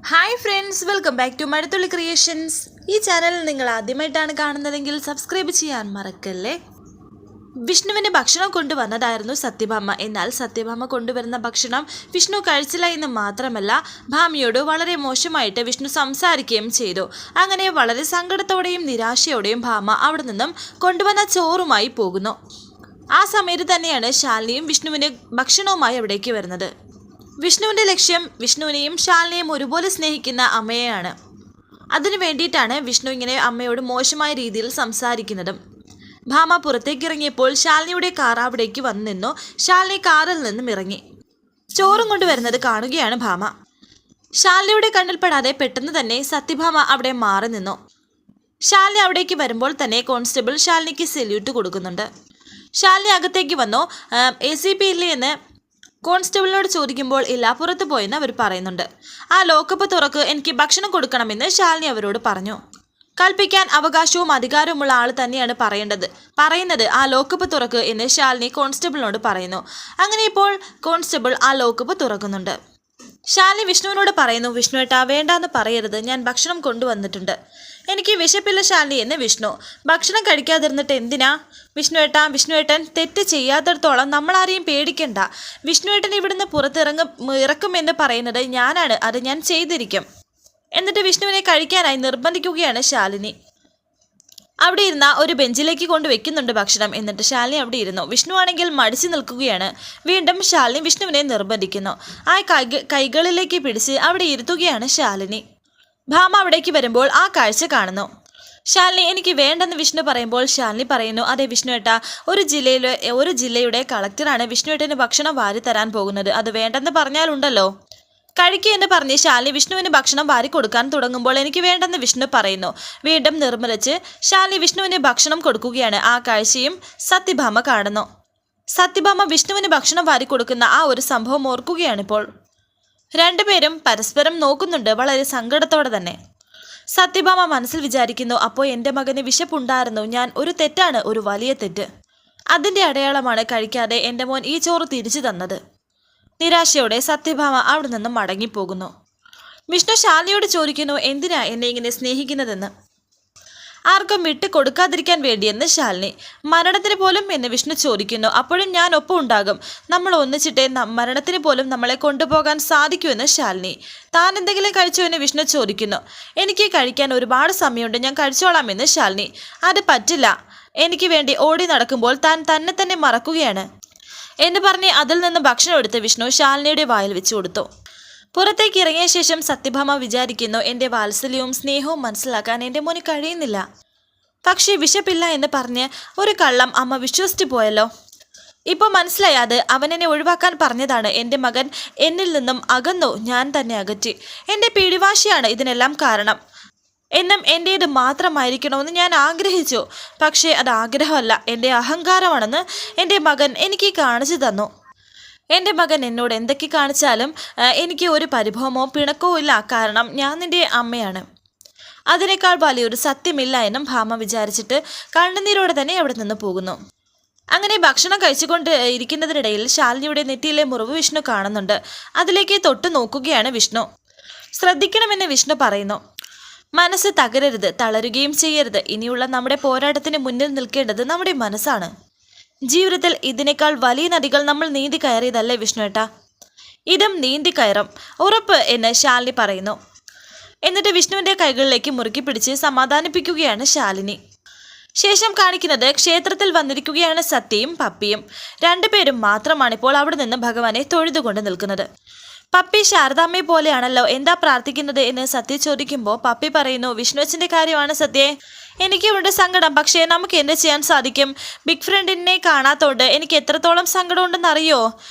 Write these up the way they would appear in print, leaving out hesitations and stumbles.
Hi friends, welcome back to Mazhathulli creations. ഈ channel നിങ്ങൾ ആദ്യമായിട്ടാണ് കാണുന്നതെങ്കിൽ സബ്സ്ക്രൈബ് ചെയ്യാൻ മറക്കല്ലേ. വിഷ്ണുവിന് ഭക്ഷണം കൊണ്ടുവന്നതായിരുന്നു സത്യഭാമ. എന്നാൽ സത്യഭാമ കൊണ്ടുവരുന്ന ഭക്ഷണം വിഷ്ണു കഴിച്ചില്ല എന്ന് മാത്രമല്ല, ഭാമിയോട് വളരെ മോശമായിട്ട് വിഷ്ണു സംസാരിക്കുകയും ചെയ്തു. അങ്ങനെ വളരെ സങ്കടത്തോടെയും നിരാശയോടെയും ഭാമ അവിടെ നിന്നും കൊണ്ടുവന്ന ചോറുമായി പോകുന്നു. ആ സമയത്ത് തന്നെയാണ് ശാലിനിയും വിഷ്ണുവിന് ഭക്ഷണവുമായി അവിടേക്ക് വരുന്നത്. വിഷ്ണുവിൻ്റെ ലക്ഷ്യം വിഷ്ണുവിനെയും ശാലിനിയും ഒരുപോലെ സ്നേഹിക്കുന്ന അമ്മയെയാണ്. അതിനു വേണ്ടിയിട്ടാണ് വിഷ്ണു ഇങ്ങനെ അമ്മയോട് മോശമായ രീതിയിൽ സംസാരിക്കുന്നതും. ഭാമ പുറത്തേക്ക് ഇറങ്ങിയപ്പോൾ ശാലിനിയുടെ കാർ അവിടേക്ക് വന്നു നിന്നു. ശാലിനി കാറിൽ നിന്നും ഇറങ്ങി ചോറും കൊണ്ടുവരുന്നത് കാണുകയാണ് ഭാമ. ശാലിനിയുടെ കണ്ണിൽപ്പെടാതെ പെട്ടെന്ന് തന്നെ സത്യഭാമ അവിടെ മാറി നിന്നു. ശാലിനി അവിടേക്ക് വരുമ്പോൾ തന്നെ കോൺസ്റ്റബിൾ ശാലിനിക്ക് സല്യൂട്ട് കൊടുക്കുന്നുണ്ട്. ശാലിനി അകത്തേക്ക് വന്നു. ACP ഇല്ലേ എന്ന് കോൺസ്റ്റബിളിനോട് ചോദിക്കുമ്പോൾ ഇല്ല, പുറത്തു പോയെന്ന് അവർ പറയുന്നുണ്ട്. ആ ലോക്കപ്പ് തുറക്ക്, എനിക്ക് ഭക്ഷണം കൊടുക്കണമെന്ന് ശാലിനി അവരോട് പറഞ്ഞു. കൽപ്പിക്കാൻ അവകാശവും അധികാരവുമുള്ള ആൾ തന്നെയാണ് പറയുന്നത് ആ ലോക്കപ്പ് തുറക്ക് എന്ന് ശാലിനി കോൺസ്റ്റബിളിനോട് പറയുന്നു. അങ്ങനെ ഇപ്പോൾ കോൺസ്റ്റബിൾ ആ ലോക്കപ്പ് തുറക്കുന്നുണ്ട്. ശാലിനി വിഷ്ണുവിനോട് പറയുന്നു, വിഷ്ണുവേട്ടാ വേണ്ടാന്ന് പറയരുത്, ഞാൻ ഭക്ഷണം കൊണ്ടുവന്നിട്ടുണ്ട്. എനിക്ക് വിശപ്പില്ല ശാലിനി എന്ന് വിഷ്ണു. ഭക്ഷണം കഴിക്കാതിരുന്നിട്ട് എന്തിനാ? വിഷ്ണുവേട്ടൻ തെറ്റ് ചെയ്യാത്തിടത്തോളം നമ്മളാരെയും പേടിക്കണ്ട. വിഷ്ണുവേട്ടൻ ഇവിടുന്ന് ഇറക്കുമെന്ന് പറയുന്നത് ഞാനാണ്, അത് ഞാൻ ചെയ്തിരിക്കും. എന്നിട്ട് വിഷ്ണുവിനെ കഴിക്കാനായി നിർബന്ധിക്കുകയാണ് ശാലിനി. അവിടെ ഇരുന്ന ഒരു ബെഞ്ചിലേക്ക് കൊണ്ടുവെക്കുന്നുണ്ട് ഭക്ഷണം. എന്നിട്ട് ശാലിനി അവിടെ ഇരുന്നു. വിഷ്ണു ആണെങ്കിൽ മടിച്ചു നിൽക്കുകയാണ്. വീണ്ടും ശാലിനി വിഷ്ണുവിനെ നിർബന്ധിക്കുന്നു. ആ കൈകളിലേക്ക് പിടിച്ച് അവിടെ ഇരുത്തുകയാണ് ശാലിനി. ഭാമ അവിടേക്ക് വരുമ്പോൾ ആ കാഴ്ച കാണുന്നു. ശാലിനി എനിക്ക് വേണ്ടെന്ന് വിഷ്ണു പറയുമ്പോൾ ശാലിനി പറയുന്നു, അതെ വിഷ്ണുവേട്ടാ, ഒരു ജില്ലയുടെ കളക്ടറാണ് വിഷ്ണുവേട്ടന് ഭക്ഷണം വാരി തരാൻ പോകുന്നത്. അത് വേണ്ടെന്ന് പറഞ്ഞാലുണ്ടല്ലോ. കഴിക്കുക എന്ന് പറഞ്ഞ് ശാലിനി വിഷ്ണുവിന് ഭക്ഷണം വാരി കൊടുക്കാൻ തുടങ്ങുമ്പോൾ എനിക്ക് വേണ്ടെന്ന് വിഷ്ണു പറയുന്നു. വീണ്ടും നിർമ്മലിച്ച് ശാലിനി വിഷ്ണുവിന് ഭക്ഷണം കൊടുക്കുകയാണ്. ആ കാഴ്ചയും സത്യഭാമ കാണുന്നു. സത്യഭാമ വിഷ്ണുവിന് ഭക്ഷണം വാരി കൊടുക്കുന്ന ആ ഒരു സംഭവം ഓർക്കുകയാണിപ്പോൾ. രണ്ടുപേരും പരസ്പരം നോക്കുന്നുണ്ട് വളരെ സങ്കടത്തോടെ തന്നെ. സത്യഭാമ മനസ്സിൽ വിചാരിക്കുന്നു, അപ്പോൾ എൻ്റെ മകന് വിശപ്പുണ്ടായിരുന്നു, ഞാൻ ഒരു തെറ്റാണ്, ഒരു വലിയ തെറ്റ്. അതിൻ്റെ അടയാളമാണ് കഴിക്കാതെ എൻ്റെ മോൻ ഈ ചോറ് തിരിച്ചു തന്നത്. നിരാശയോടെ സത്യഭാമ അവിടെ നിന്നും മടങ്ങിപ്പോകുന്നു. വിഷ്ണു ശാലിനിയോട് ചോദിക്കുന്നു, എന്തിനാ എന്നെ ഇങ്ങനെ സ്നേഹിക്കുന്നതെന്ന്. ആർക്കും വിട്ട് കൊടുക്കാതിരിക്കാൻ വേണ്ടിയെന്ന് ശാലിനി. മരണത്തിന് പോലും എന്ന് വിഷ്ണു ചോദിക്കുന്നു. അപ്പോഴും ഞാൻ ഒപ്പം ഉണ്ടാകും, നമ്മൾ ഒന്നിച്ചിട്ടേ മരണത്തിന് പോലും നമ്മളെ കൊണ്ടുപോകാൻ സാധിക്കുമെന്ന് ശാലിനി. താൻ എന്തെങ്കിലും കഴിച്ചോ എന്ന് വിഷ്ണു ചോദിക്കുന്നു. എനിക്ക് കഴിക്കാൻ ഒരുപാട് സമയമുണ്ട്, ഞാൻ കഴിച്ചോളാമെന്ന് ശാലിനി. അത് പറ്റില്ല, എനിക്ക് വേണ്ടി ഓടി നടക്കുമ്പോൾ താൻ തന്നെ മറക്കുകയാണ് എന്ന് പറഞ്ഞ് അതിൽ നിന്ന് ഭക്ഷണം എടുത്ത് വിഷ്ണു ശാലിനിയുടെ വായിൽ വെച്ചു കൊടുത്തു. പുറത്തേക്ക് ഇറങ്ങിയ ശേഷം സത്യഭാമ വിചാരിക്കുന്നു, എൻ്റെ വാത്സല്യവും സ്നേഹവും മനസ്സിലാക്കാൻ എൻ്റെ മോന് കഴിയുന്നില്ല. പക്ഷേ വിശപ്പില്ല എന്ന് പറഞ്ഞ് ഒരു കള്ളം അമ്മ വിശ്വസിച്ചു പോയല്ലോ. ഇപ്പോൾ മനസ്സിലായി, അത് അവനെന്നെ ഒഴിവാക്കാൻ പറഞ്ഞതാണ്. എൻ്റെ മകൻ എന്നിൽ നിന്നും അകന്നു, ഞാൻ തന്നെ അകറ്റി. എൻ്റെ പിടിവാശിയാണ് ഇതിനെല്ലാം കാരണം. എന്നും എൻ്റേത് മാത്രമായിരിക്കണമെന്ന് ഞാൻ ആഗ്രഹിച്ചു. പക്ഷേ അത് ആഗ്രഹമല്ല, എൻ്റെ അഹങ്കാരമാണെന്ന് എൻ്റെ മകൻ എനിക്ക് കാണിച്ചു തന്നു. എൻ്റെ മകൻ എന്നോട് എന്തൊക്കെ കാണിച്ചാലും എനിക്ക് ഒരു പരിഭവമോ പിണക്കോ ഇല്ല, കാരണം ഞാൻ നിൻ്റെ അമ്മയാണ്. അതിനേക്കാൾ വലിയൊരു സത്യമില്ല എന്നും ഭാമ വിചാരിച്ചിട്ട് കണ്ണുനീരോടെ തന്നെ അവിടെ നിന്ന് പോകുന്നു. അങ്ങനെ ഭക്ഷണം കഴിച്ചുകൊണ്ട് ഇരിക്കുന്നതിനിടയിൽ ശാലിനിയുടെ നെറ്റിയിലെ മുറിവ് വിഷ്ണു കാണുന്നുണ്ട്. അതിലേക്ക് തൊട്ടു നോക്കുകയാണ് വിഷ്ണു. ശ്രദ്ധിക്കണമെന്ന് വിഷ്ണു പറയുന്നു. മനസ്സ് തകരരുത്, തളരുകയും ചെയ്യരുത്. ഇനിയുള്ള നമ്മുടെ പോരാട്ടത്തിന് മുന്നിൽ നിൽക്കേണ്ടത് നമ്മുടെ മനസ്സാണ്. ജീവിതത്തിൽ ഇതിനേക്കാൾ വലിയ നദികൾ നമ്മൾ നീന്തി കയറിയതല്ലേ വിഷ്ണുവേട്ടാ, ഇതും നീന്തി കയറും, ഉറപ്പ് എന്ന് ശാലിനി പറയുന്നു. എന്നിട്ട് വിഷ്ണുവിൻ്റെ കൈകളിലേക്ക് മുറുക്കി പിടിച്ച് സമാധാനിപ്പിക്കുകയാണ് ശാലിനി. ശേഷം കാണിക്കുന്നത് ക്ഷേത്രത്തിൽ വന്നിരിക്കുകയാണ് സത്യയും പപ്പിയും. രണ്ടുപേരും മാത്രമാണിപ്പോൾ അവിടെ നിന്ന് ഭഗവാനെ തൊഴുതുകൊണ്ട് നിൽക്കുന്നത്. പപ്പി ശാരദാമ്മയെ പോലെയാണല്ലോ, എന്താ പ്രാർത്ഥിക്കുന്നത് എന്ന് സത്യ ചോദിക്കുമ്പോൾ പപ്പി പറയുന്നു, വിഷ്ണുവച്ചൻ്റെ കാര്യമാണ് സത്യേ, എനിക്കുമുണ്ട് സങ്കടം, പക്ഷേ നമുക്ക് എന്ത് ചെയ്യാൻ സാധിക്കും? ബിഗ് ഫ്രണ്ടിനെ കാണാത്തോണ്ട് എനിക്ക് എത്രത്തോളം സങ്കടമുണ്ടെന്ന് അറിയോ?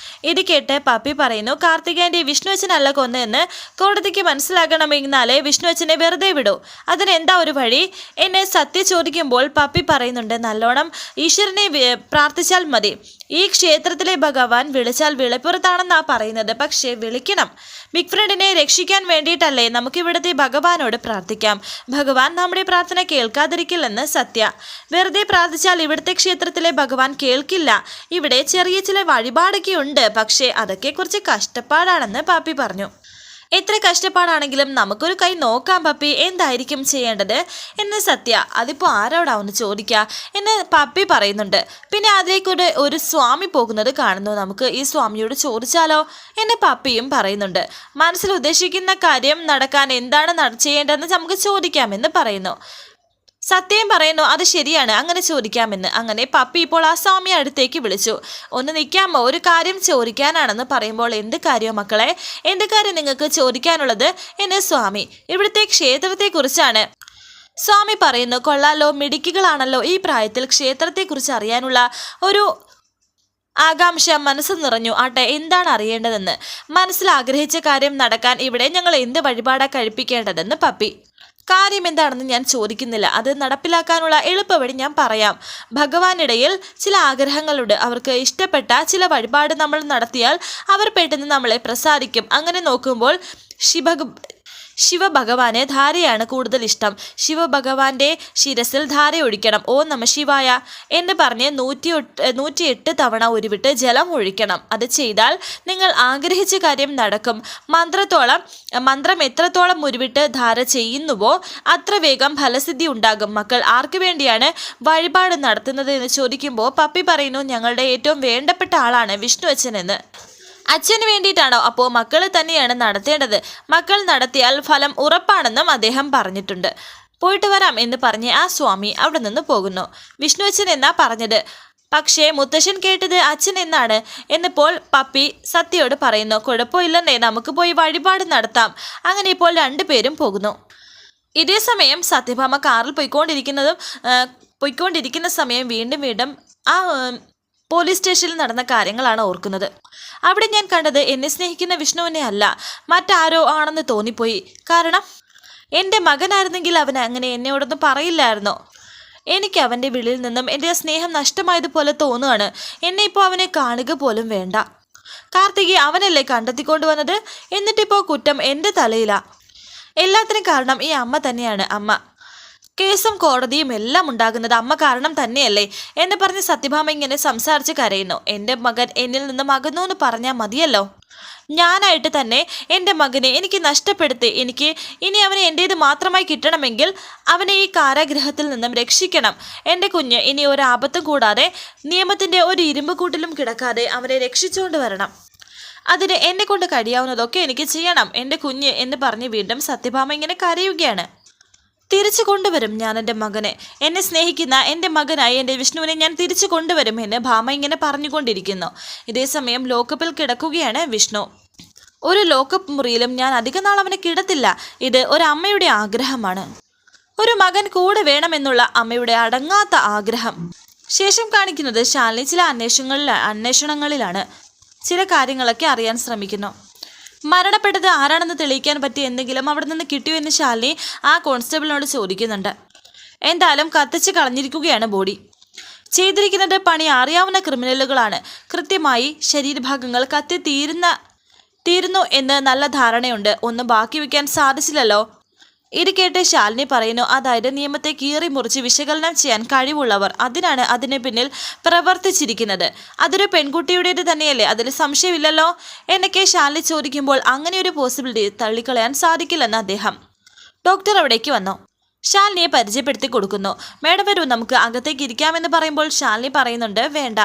ഇത് കേട്ട് പപ്പി പറയുന്നു, കാർത്തികേയൻ്റെ വിഷ്ണുവച്ചനല്ല കൊന്നതെന്ന് കോടതിക്ക് മനസ്സിലാകണമെന്നാലേ വിഷ്ണുവച്ചനെ വെറുതെ വിടൂ, അതിനെന്താ ഒരു വഴി എന്നെ സത്യ ചോദിക്കുമ്പോൾ പപ്പി പറയുന്നുണ്ട്, നല്ലോണം ഈശ്വരനെ പ്രാർത്ഥിച്ചാൽ മതി. ഈ ക്ഷേത്രത്തിലെ ഭഗവാൻ വിളിച്ചാൽ വിളിപ്പുറത്താണെന്നാ പറയുന്നത്, പക്ഷേ വിളിക്കണം. ബിഗ് ഫ്രണ്ടിനെ രക്ഷിക്കാൻ വേണ്ടിയിട്ടല്ലേ, നമുക്കിവിടുത്തെ ഭഗവാനോട് പ്രാർത്ഥിക്കാം. ഭഗവാൻ നമ്മുടെ പ്രാർത്ഥന കേൾക്കാതിരിക്കില്ലെന്ന് സത്യ. വെറുതെ പ്രാർത്ഥിച്ചാൽ ഇവിടുത്തെ ക്ഷേത്രത്തിലെ ഭഗവാൻ കേൾക്കില്ല. ഇവിടെ ചെറിയ ചില വഴിപാടൊക്കെ ഉണ്ട്, പക്ഷേ അതൊക്കെ കുറച്ച് കഷ്ടപ്പാടാണെന്ന് പാപ്പി പറഞ്ഞു. എത്ര കഷ്ടപ്പാടാണെങ്കിലും നമുക്കൊരു കൈ നോക്കാം പപ്പി, എന്തായിരിക്കും ചെയ്യേണ്ടത് എന്ന് സത്യ. അതിപ്പോൾ ആരോടാ ഒന്ന് ചോദിക്കുക എന്ന് പപ്പി പറയുന്നുണ്ട്. പിന്നെ അതിലേക്കൂടെ ഒരു സ്വാമി പോകുന്നത് കാണുന്നു. നമുക്ക് ഈ സ്വാമിയോട് ചോദിച്ചാലോ എന്ന് പപ്പിയും പറയുന്നുണ്ട്. മനസ്സിൽ ഉദ്ദേശിക്കുന്ന കാര്യം നടക്കാൻ എന്താണ് ചെയ്യേണ്ടതെന്ന് നമുക്ക് ചോദിക്കാമെന്ന് പറയുന്നു. സത്യം പറയുന്നു, അത് ശരിയാണ്, അങ്ങനെ ചോദിക്കാമെന്ന്. അങ്ങനെ പപ്പി ഇപ്പോൾ ആ സ്വാമിയെ അടുത്തേക്ക് വിളിച്ചു. ഒന്ന് നിൽക്കാമോ, ഒരു കാര്യം ചോദിക്കാനാണെന്ന് പറയുമ്പോൾ എന്ത് കാര്യമോ മക്കളെ, എന്ത് കാര്യം നിങ്ങൾക്ക് ചോദിക്കാനുള്ളത് എന്ന് സ്വാമി. ഇവിടുത്തെ ക്ഷേത്രത്തെക്കുറിച്ചാണ്. സ്വാമി പറയുന്നു, കൊള്ളാലോ, മിടുക്കികളാണല്ലോ ഈ പ്രായത്തിൽ ക്ഷേത്രത്തെക്കുറിച്ച് അറിയാനുള്ള ഒരു ആകാംക്ഷ മനസ്സ് നിറഞ്ഞു. ആട്ടെ, എന്താണ് അറിയേണ്ടതെന്ന്. മനസ്സിൽ ആഗ്രഹിച്ച കാര്യം നടക്കാൻ ഇവിടെ ഞങ്ങൾ എന്ത് വഴിപാടാ കഴിപ്പിക്കേണ്ടതെന്ന് പപ്പി. കാര്യം എന്താണെന്ന് ഞാൻ ചോദിക്കുന്നില്ല, അത് നടപ്പിലാക്കാനുള്ള എളുപ്പവഴി ഞാൻ പറയാം. ഭഗവാനിടയിൽ ചില ആഗ്രഹങ്ങളുണ്ട്. അവർക്ക് ഇഷ്ടപ്പെട്ട ചില വഴിപാട് നമ്മൾ നടത്തിയാൽ അവർ പെട്ടെന്ന് നമ്മളെ പ്രസാദിക്കും. അങ്ങനെ നോക്കുമ്പോൾ ശിവഭഗവാന് ധാരയാണ് കൂടുതൽ ഇഷ്ടം. ശിവഭഗവാന്റെ ശിരസിൽ ധാര ഒഴിക്കണം. ഓ നമ ശിവായ എന്ന് പറഞ്ഞ് 108 തവണ ഉരുവിട്ട് ജലം ഒഴിക്കണം. അത് ചെയ്താൽ നിങ്ങൾ ആഗ്രഹിച്ച കാര്യം നടക്കും. മന്ത്രം എത്രത്തോളം ഉരുവിട്ട് ധാര ചെയ്യുന്നുവോ അത്ര വേഗം ഫലസിദ്ധി ഉണ്ടാകും. മക്കൾ ആർക്കു വേണ്ടിയാണ് വഴിപാട് നടത്തുന്നത് എന്ന് ചോദിക്കുമ്പോൾ പപ്പി പറയുന്നു, ഞങ്ങളുടെ ഏറ്റവും വേണ്ടപ്പെട്ട ആളാണ് വിഷ്ണു അച്ഛനെന്ന്. അച്ഛന് വേണ്ടിയിട്ടാണോ? അപ്പോൾ മക്കൾ തന്നെയാണ് നടത്തേണ്ടത്. മക്കൾ നടത്തിയാൽ ഫലം ഉറപ്പാണെന്നും അദ്ദേഹം പറഞ്ഞിട്ടുണ്ട്. പോയിട്ട് വരാം എന്ന് പറഞ്ഞ് ആ സ്വാമി അവിടെ നിന്ന് പോകുന്നു. വിഷ്ണു അച്ഛൻ എന്നാ പറഞ്ഞത്, പക്ഷേ മുത്തശ്ശൻ കേട്ടത് അച്ഛൻ എന്നാണ് എന്നിപ്പോൾ പപ്പി സത്യയോട് പറയുന്നു. കുഴപ്പമില്ലെന്നേ, നമുക്ക് പോയി വഴിപാട് നടത്താം. അങ്ങനെ ഇപ്പോൾ രണ്ടുപേരും പോകുന്നു. ഇതേ സമയം സത്യഭാമ കാറിൽ പോയിക്കൊണ്ടിരിക്കുന്ന സമയം വീണ്ടും ആ പോലീസ് സ്റ്റേഷനിൽ നടന്ന കാര്യങ്ങളാണ് ഓർക്കുന്നത്. അവിടെ ഞാൻ കണ്ടത് എന്നെ സ്നേഹിക്കുന്ന വിഷ്ണുവിനെ അല്ല, മറ്റാരോ ആണെന്ന് തോന്നിപ്പോയി. കാരണം എൻ്റെ മകനായിരുന്നെങ്കിൽ അവൻ അങ്ങനെ എന്നോടൊന്നും പറയില്ലായിരുന്നോ? എനിക്ക് അവൻ്റെ വിളിയിൽ നിന്നും എൻ്റെ സ്നേഹം നഷ്ടമായതുപോലെ തോന്നുകയാണ്. എന്നെ ഇപ്പോൾ അവനെ കാണുക പോലും വേണ്ട. കാർത്തിക് അവനല്ലേ കണ്ടെത്തിക്കൊണ്ടുവന്നത്, എന്നിട്ടിപ്പോൾ കുറ്റം എൻ്റെ തലയിലാ. എല്ലാത്തിനും കാരണം ഈ അമ്മ തന്നെയാണ്. അമ്മ കേസും കോടതിയും എല്ലാം ഉണ്ടാകുന്നത് അമ്മ കാരണം തന്നെയല്ലേ എന്ന് പറഞ്ഞ് സത്യഭാമ ഇങ്ങനെ സംസാരിച്ച് കരയുന്നു. എൻ്റെ മകൻ എന്നിൽ നിന്നും അകന്നു എന്ന് പറഞ്ഞാൽ മതിയല്ലോ. ഞാനായിട്ട് തന്നെ എൻ്റെ മകനെ എനിക്ക് നഷ്ടപ്പെടുത്തി. എനിക്ക് ഇനി അവനെ എൻ്റേത് മാത്രമായി കിട്ടണമെങ്കിൽ അവനെ ഈ കാരാഗൃഹത്തിൽ നിന്നും രക്ഷിക്കണം. എൻ്റെ കുഞ്ഞ് ഇനി ഒരു ആപത്തും കൂടാതെ നിയമത്തിൻ്റെ ഒരു ഇരുമ്പ് കൂട്ടിലും കിടക്കാതെ അവനെ രക്ഷിച്ചുകൊണ്ട് വരണം. അതിന് എന്നെ കൊണ്ട് കഴിയാവുന്നതൊക്കെ എനിക്ക് ചെയ്യണം എൻ്റെ കുഞ്ഞ് എന്ന് പറഞ്ഞ് വീണ്ടും സത്യഭാമ ഇങ്ങനെ കരയുകയാണ്. തിരിച്ചു കൊണ്ടുവരും ഞാൻ എൻ്റെ മകനെ. എന്നെ സ്നേഹിക്കുന്ന എൻ്റെ മകനായി എൻ്റെ വിഷ്ണുവിനെ ഞാൻ തിരിച്ചു കൊണ്ടുവരും എന്ന് ഭാമ ഇങ്ങനെ പറഞ്ഞുകൊണ്ടിരിക്കുന്നു. ഇതേസമയം ലോക്കപ്പിൽ കിടക്കുകയാണ് വിഷ്ണു. ഒരു ലോക്കപ്പ് മുറിയിലും ഞാൻ അധിക നാൾ അവനെ കിടത്തില്ല. ഇത് ഒരമ്മയുടെ ആഗ്രഹമാണ്. ഒരു മകൻ കൂടെ വേണമെന്നുള്ള അമ്മയുടെ അടങ്ങാത്ത ആഗ്രഹം. ശേഷം കാണിക്കുന്നത് ശാലിനി ചില അന്വേഷണങ്ങളിലാണ്. ചില കാര്യങ്ങളൊക്കെ അറിയാൻ ശ്രമിക്കുന്നു. മരണപ്പെട്ടത് ആരാണെന്ന് തെളിയിക്കാൻ പറ്റിയ എന്തെങ്കിലും അവിടെ നിന്ന് കിട്ടിയോ എന്ന് ശാലിനി ആ കോൺസ്റ്റബിളിനോട് ചോദിക്കുന്നുണ്ട്. എന്തായാലും കത്തിച്ച് കളഞ്ഞിരിക്കുകയാണ് ബോഡി. ചെയ്തിരിക്കുന്നത് പണി അറിയാവുന്ന ക്രിമിനലുകളാണ്. കൃത്യമായി ശരീരഭാഗങ്ങൾ കത്തി തീരുന്നു എന്ന് നല്ല ധാരണയുണ്ട്. ഒന്നും ബാക്കി വയ്ക്കാൻ സാധിച്ചില്ലല്ലോ. ഇത് കേട്ട് ശാലിനി പറയുന്നു, അതായത് നിയമത്തെ കീറി മുറിച്ച് വിശകലനം ചെയ്യാൻ കഴിവുള്ളവർ, അതിന് പിന്നിൽ പ്രവർത്തിച്ചിരിക്കുന്നത്. അതൊരു പെൺകുട്ടിയുടേത് തന്നെയല്ലേ, അതിൽ സംശയമില്ലല്ലോ എന്നൊക്കെ ശാലിനി ചോദിക്കുമ്പോൾ അങ്ങനെ ഒരു പോസിബിലിറ്റി തള്ളിക്കളയാൻ സാധിക്കില്ലെന്ന് അദ്ദേഹം. ഡോക്ടർ അവിടേക്ക് വന്നു. ശാലിനിയെ പരിചയപ്പെടുത്തി കൊടുക്കുന്നു. മേഡം വരൂ, നമുക്ക് അകത്തേക്ക് ഇരിക്കാമെന്ന് പറയുമ്പോൾ ശാലിനി പറയുന്നുണ്ട്, വേണ്ട,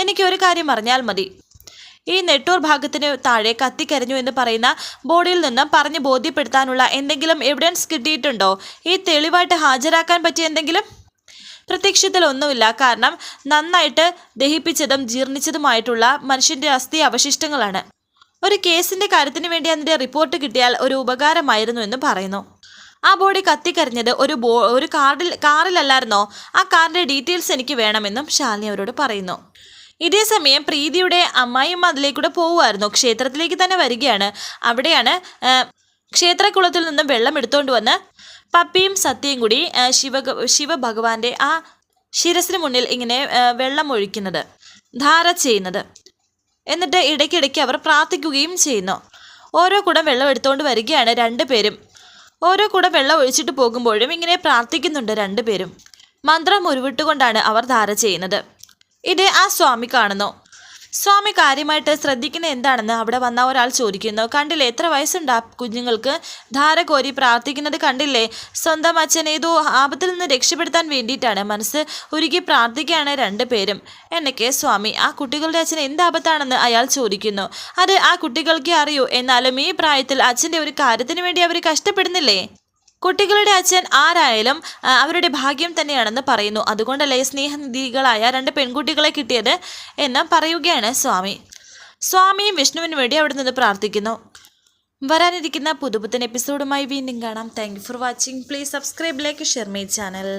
എനിക്ക് ഒരു കാര്യം അറിഞ്ഞാൽ മതി. ഈ നെട്ടൂർ ഭാഗത്തിന് താഴെ കത്തിക്കരിഞ്ഞു എന്ന് പറയുന്ന ബോഡിയിൽ നിന്നും പറഞ്ഞ് ബോധ്യപ്പെടുത്താനുള്ള എന്തെങ്കിലും എവിഡൻസ് കിട്ടിയിട്ടുണ്ടോ? ഈ തെളിവായിട്ട് ഹാജരാക്കാൻ പറ്റിയ എന്തെങ്കിലും? പ്രത്യക്ഷത്തിൽ ഒന്നുമില്ല. കാരണം നന്നായിട്ട് ദഹിപ്പിച്ചതും ജീർണിച്ചതുമായിട്ടുള്ള മനുഷ്യൻ്റെ അസ്ഥി അവശിഷ്ടങ്ങളാണ്. ഒരു കേസിൻ്റെ കാര്യത്തിന് വേണ്ടി അതിൻ്റെ റിപ്പോർട്ട് കിട്ടിയാൽ ഒരു ഉപകാരമായിരുന്നു എന്ന് പറയുന്നു. ആ ബോഡി കത്തിക്കരിഞ്ഞത് ഒരു കാറിലല്ലായിരുന്നോ? ആ കാറിൻ്റെ ഡീറ്റെയിൽസ് എനിക്ക് വേണമെന്നും ശാലിനി അവരോട് പറയുന്നു. ഇതേസമയം പ്രീതിയുടെ അമ്മായിയമ്മ അതിലേക്കൂടെ പോവുമായിരുന്നു. ക്ഷേത്രത്തിലേക്ക് തന്നെ വരികയാണ്. അവിടെയാണ് ക്ഷേത്രക്കുളത്തിൽ നിന്നും വെള്ളം എടുത്തുകൊണ്ട് വന്ന് പപ്പിയും സത്യയും കൂടി ശിവഭഗവാന്റെ ആ ശിരസിന് മുന്നിൽ ഇങ്ങനെ വെള്ളം ഒഴിക്കുന്നത്, ധാര ചെയ്യുന്നത്. എന്നിട്ട് ഇടയ്ക്കിടയ്ക്ക് അവർ പ്രാർത്ഥിക്കുകയും ചെയ്യുന്നു. ഓരോ കുടം വെള്ളം എടുത്തുകൊണ്ട് വരികയാണ് രണ്ടുപേരും. ഓരോ കുടം വെള്ളം ഒഴിച്ചിട്ട് പോകുമ്പോഴും ഇങ്ങനെ പ്രാർത്ഥിക്കുന്നുണ്ട് രണ്ടുപേരും. മന്ത്രം ഉരുവിട്ടുകൊണ്ടാണ് അവർ ധാര ചെയ്യുന്നത്. ഇത് ആ സ്വാമി കാണുന്നു. സ്വാമി കാര്യമായിട്ട് ശ്രദ്ധിക്കുന്ന എന്താണെന്ന് അവിടെ വന്ന ഒരാൾ ചോദിക്കുന്നു. കണ്ടില്ലേ, എത്ര വയസ്സുണ്ട് ആ കുഞ്ഞുങ്ങൾക്ക്? ധാര കോരി പ്രാർത്ഥിക്കുന്നത് കണ്ടില്ലേ? സ്വന്തം അച്ഛൻ ഏതോ ആപത്തിൽ നിന്ന് രക്ഷപ്പെടുത്താൻ വേണ്ടിയിട്ടാണ് മനസ്സ് ഉരുകി പ്രാർത്ഥിക്കുകയാണ് രണ്ടുപേരും എന്നൊക്കെ സ്വാമി. ആ കുട്ടികളുടെ അച്ഛൻ എന്ത് ആപത്താണെന്ന് അയാൾ ചോദിക്കുന്നു. അത് ആ കുട്ടികൾക്ക് അറിയൂ. എന്നാലും ഈ പ്രായത്തിൽ അച്ഛൻ്റെ ഒരു കാര്യത്തിന് വേണ്ടി അവർ കഷ്ടപ്പെടുന്നില്ലേ? കുട്ടികളുടെ അച്ഛൻ ആരായാലും അവരുടെ ഭാഗ്യം തന്നെയാണെന്ന് പറയുന്നു. അതുകൊണ്ടല്ലേ സ്നേഹനിധികളായ 2 പെൺകുട്ടികളെ കിട്ടിയത് എന്ന് പറയുകയാണ് സ്വാമി. സ്വാമിയും വിഷ്ണുവിന് വേണ്ടി അവിടെ നിന്ന് പ്രാർത്ഥിക്കുന്നു. വരാനിരിക്കുന്ന പുതുപുത്തൻ എപ്പിസോഡുമായി വീണ്ടും കാണാം. Thank you for watching. Please subscribe, like, share my channel.